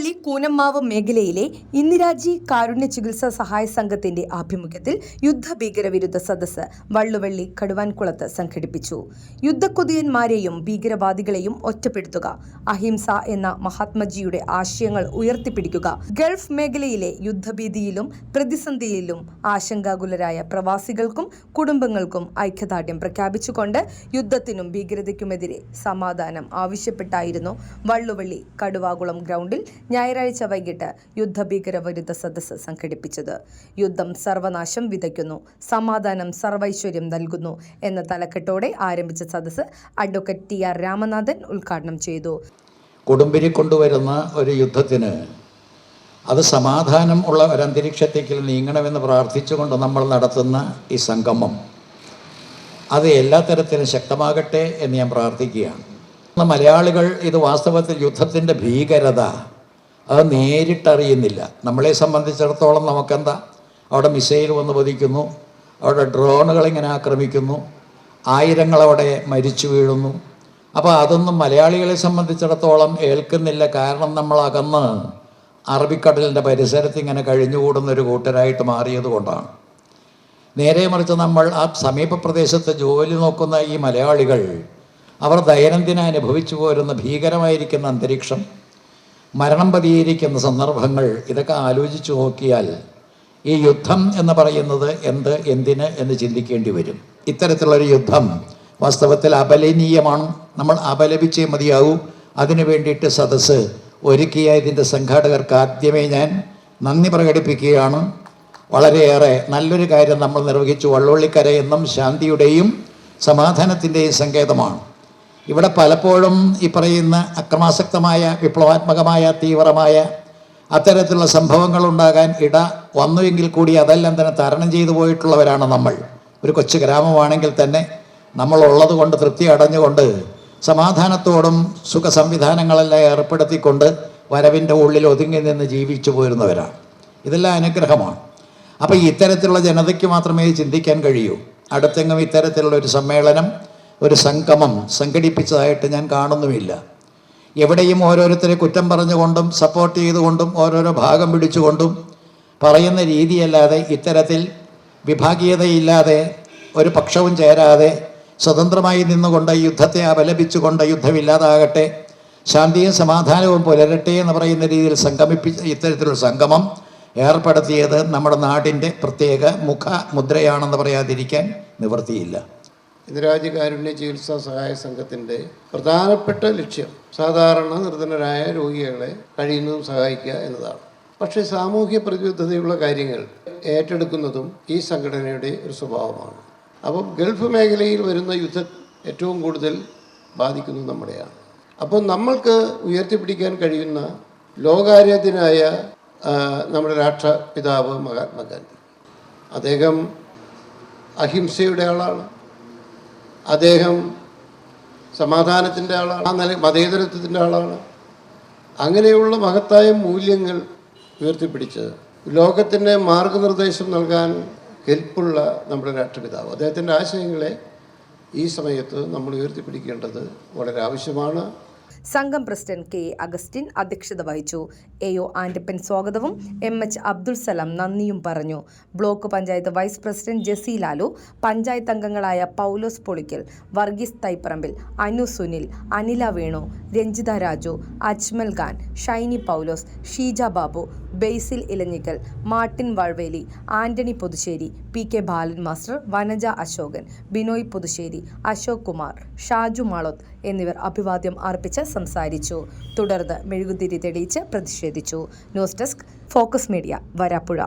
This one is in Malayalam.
വള്ളുവള്ളി കൂനമ്മാവ് മേഖലയിലെ ഇന്ദിരാജി കാരുണ്യ ചികിത്സാ സഹായ സംഘത്തിന്റെ ആഭിമുഖ്യത്തിൽ യുദ്ധഭീകരവിരുദ്ധ സദസ്സ് വള്ളുവള്ളി കടുവാൻകുളത്ത് സംഘടിപ്പിച്ചു. യുദ്ധക്കൊതിയന്മാരെയും ഭീകരവാദികളെയും ഒറ്റപ്പെടുത്തുക, അഹിംസ എന്ന മഹാത്മജിയുടെ ആശയങ്ങൾ ഉയർത്തിപ്പിടിക്കുക, ഗൾഫ് മേഖലയിലെ യുദ്ധഭീതിയിലും പ്രതിസന്ധിയിലും ആശങ്കാകുലരായ പ്രവാസികൾക്കും കുടുംബങ്ങൾക്കും ഐക്യദാർഢ്യം പ്രഖ്യാപിച്ചുകൊണ്ട് യുദ്ധത്തിനും ഭീകരതയ്ക്കുമെതിരെ സമാധാനം ആവശ്യപ്പെട്ടായിരുന്നു വള്ളുവള്ളി കടുവാകുളം ഗ്രൗണ്ടിൽ ഞായറാഴ്ച വൈകിട്ട് യുദ്ധഭീകരവിരുദ്ധ സദസ്സ് സംഘടിപ്പിച്ചത്. യുദ്ധം സർവനാശം വിതയ്ക്കുന്നു, സമാധാനം സർവൈശ്വര്യം നൽകുന്നു എന്ന തലക്കെട്ടോടെ ആരംഭിച്ച സദസ്സ് അഡ്വക്കേറ്റ് TR രാമനാഥൻ ഉദ്ഘാടനം ചെയ്തു. കൊടുമ്പിരി കൊണ്ടുവരുന്ന ഒരു യുദ്ധത്തിന് അത് സമാധാനം ഉള്ള ഒരു അന്തരീക്ഷത്തേക്ക് നീങ്ങണമെന്ന് പ്രാർത്ഥിച്ചുകൊണ്ട് നമ്മൾ നടത്തുന്ന ഈ സംഗമം അത് എല്ലാ തരത്തിലും ശക്തമാകട്ടെ എന്ന് ഞാൻ പ്രാർത്ഥിക്കുകയാണ്. മലയാളികൾ ഇത് വാസ്തവത്തിൽ യുദ്ധത്തിൻ്റെ ഭീകരത അത് നേരിട്ടറിയുന്നില്ല. നമ്മളെ സംബന്ധിച്ചിടത്തോളം നമുക്കെന്താ, അവിടെ മിസൈൽ വന്ന് പതിക്കുന്നു, അവിടെ ഡ്രോണുകളിങ്ങനെ ആക്രമിക്കുന്നു, ആയിരങ്ങളവിടെ മരിച്ചു വീഴുന്നു. അപ്പോൾ അതൊന്നും മലയാളികളെ സംബന്ധിച്ചിടത്തോളം ഏൽക്കുന്നില്ല. കാരണം നമ്മൾ അകന്ന് അറബിക്കടലിൻ്റെ പരിസരത്ത് ഇങ്ങനെ കഴിഞ്ഞുകൂടുന്നൊരു കൂട്ടരായിട്ട് മാറിയത് കൊണ്ടാണ്. നേരെ മറിച്ച് നമ്മൾ ആ സമീപ പ്രദേശത്ത് ജോലി നോക്കുന്ന ഈ മലയാളികൾ അവർ ദൈനംദിനം അനുഭവിച്ചു പോരുന്ന ഭീകരമായിരിക്കുന്ന അന്തരീക്ഷം, മരണം പതിയിരിക്കുന്ന സന്ദർഭങ്ങൾ, ഇതൊക്കെ ആലോചിച്ചു നോക്കിയാൽ ഈ യുദ്ധം എന്ന് പറയുന്നത് എന്തിന് എന്ന് ചിന്തിക്കേണ്ടി വരും. ഇത്തരത്തിലുള്ളൊരു യുദ്ധം വാസ്തവത്തിൽ അപലനീയമാണ്. നമ്മൾ അപലപിച്ചേ മതിയാവൂ. അതിനു വേണ്ടിയിട്ട് സദസ്സ് ഒരുക്കിയ ഇതിൻ്റെ സംഘാടകർക്ക് ആദ്യമേ ഞാൻ നന്ദി പ്രകടിപ്പിക്കുകയാണ്. വളരെയേറെ നല്ലൊരു കാര്യം നമ്മൾ നിർവഹിച്ചു. വള്ളുവള്ളിക്കര എന്നും ശാന്തിയുടെയും സമാധാനത്തിൻ്റെയും സങ്കേതമാണ്. ഇവിടെ പലപ്പോഴും ഈ പറയുന്ന അക്രമാസക്തമായ വിപ്ലവാത്മകമായ തീവ്രമായ അത്തരത്തിലുള്ള സംഭവങ്ങൾ ഉണ്ടാകാൻ ഇട വന്നുവെങ്കിൽ കൂടി അതെല്ലാം തന്നെ തരണം ചെയ്തു പോയിട്ടുള്ളവരാണ് നമ്മൾ. ഒരു കൊച്ചു ഗ്രാമമാണെങ്കിൽ തന്നെ നമ്മളുള്ളത് കൊണ്ട് തൃപ്തി അടഞ്ഞുകൊണ്ട് സമാധാനത്തോടും സുഖ സംവിധാനങ്ങളെല്ലാം ഏർപ്പെടുത്തിക്കൊണ്ട് വരവിൻ്റെ ഉള്ളിൽ ഒതുങ്ങി നിന്ന് ജീവിച്ചു പോരുന്നവരാണ്. ഇതെല്ലാം അനുഗ്രഹമാണ്. അപ്പോൾ ഇത്തരത്തിലുള്ള ജനതയ്ക്ക് മാത്രമേ ചിന്തിക്കാൻ കഴിയൂ. അടുത്തെങ്ങും ഇത്തരത്തിലുള്ള ഒരു സമ്മേളനം, ഒരു സംഗമം സംഘടിപ്പിച്ചതായിട്ട് ഞാൻ കാണുന്നുമില്ല. എവിടെയും ഓരോരുത്തരെ കുറ്റം പറഞ്ഞുകൊണ്ടും സപ്പോർട്ട് ചെയ്തുകൊണ്ടും ഓരോരോ ഭാഗം പിടിച്ചുകൊണ്ടും പറയുന്ന രീതിയല്ലാതെ ഇത്തരത്തിൽ വിഭാഗീയതയില്ലാതെ ഒരു പക്ഷവും ചേരാതെ സ്വതന്ത്രമായി നിന്നുകൊണ്ട് യുദ്ധത്തെ അപലപിച്ചുകൊണ്ട് യുദ്ധമില്ലാതാകട്ടെ, ശാന്തിയും സമാധാനവും പുലരട്ടെ എന്ന് പറയുന്ന രീതിയിൽ ഇത്തരത്തിലുള്ള സംഗമം ഏർപ്പെടുത്തിയത് നമ്മുടെ നാടിൻ്റെ പ്രത്യേക മുദ്രയാണെന്ന് പറയാതിരിക്കാൻ നിവൃത്തിയില്ല. ഇന്ദിരാജി കാരുണ്യ ചികിത്സാ സഹായ സംഘത്തിൻ്റെ പ്രധാനപ്പെട്ട ലക്ഷ്യം സാധാരണ നിർധനരായ രോഗികളെ കഴിയുന്നതും സഹായിക്കുക എന്നതാണ്. പക്ഷേ സാമൂഹ്യ പ്രതിബദ്ധതയുള്ള കാര്യങ്ങൾ ഏറ്റെടുക്കുന്നതും ഈ സംഘടനയുടെ ഒരു സ്വഭാവമാണ്. അപ്പം ഗൾഫ് മേഖലയിൽ വരുന്ന യുദ്ധം ഏറ്റവും കൂടുതൽ ബാധിക്കുന്നത് നമ്മുടെയാണ്. അപ്പോൾ നമ്മൾക്ക് ഉയർത്തിപ്പിടിക്കാൻ കഴിയുന്ന ലോകാരാധ്യനായ നമ്മുടെ രാഷ്ട്രപിതാവ് മഹാത്മാഗാന്ധി, അദ്ദേഹം അഹിംസയുടെ ആളാണ്, അദ്ദേഹം സമാധാനത്തിൻ്റെ ആളാണ്, മതേതരത്വത്തിൻ്റെ ആളാണ്. അങ്ങനെയുള്ള മഹത്തായ മൂല്യങ്ങൾ ഉയർത്തിപ്പിടിച്ച് ലോകത്തിന് മാർഗനിർദ്ദേശം നൽകാൻ കെൽപ്പുള്ള നമ്മുടെ രാഷ്ട്രപിതാവ്, അദ്ദേഹത്തിൻ്റെ ആശയങ്ങളെ ഈ സമയത്ത് നമ്മൾ ഉയർത്തിപ്പിടിക്കേണ്ടത് വളരെ ആവശ്യമാണ്. സംഘം പ്രസിഡന്റ് KA അഗസ്റ്റിൻ അധ്യക്ഷത വഹിച്ചു. AO ആൻഡപ്പൻ സ്വാഗതവും MH അബ്ദുൾ സലാം നന്ദിയും പറഞ്ഞു. Block panchayat vice president Jessy Lalu, panchayat അംഗങ്ങളായ Paulose Polickal, Varghese Thaiparambil, Anu Sunil, Anila Venu, Ranjitha Raju, Ajmal Khan, Shiny Paulose, Sheeja Babu, Basil Elanjikkal, Martin Vazhveli, Antony Puthussery, PK Balan master, Vanaja Ashokan, Binoy Puthussery, Ashok Kumar, Shaju Maloth എന്നിവർ അഭിവാദ്യം അർപ്പിച്ച് സംസാരിച്ചു. തുടർന്ന് മെഴുകുതിരി തെളിയിച്ച് പ്രതിഷേധിച്ചു. News desk, focus media, Varapuzha.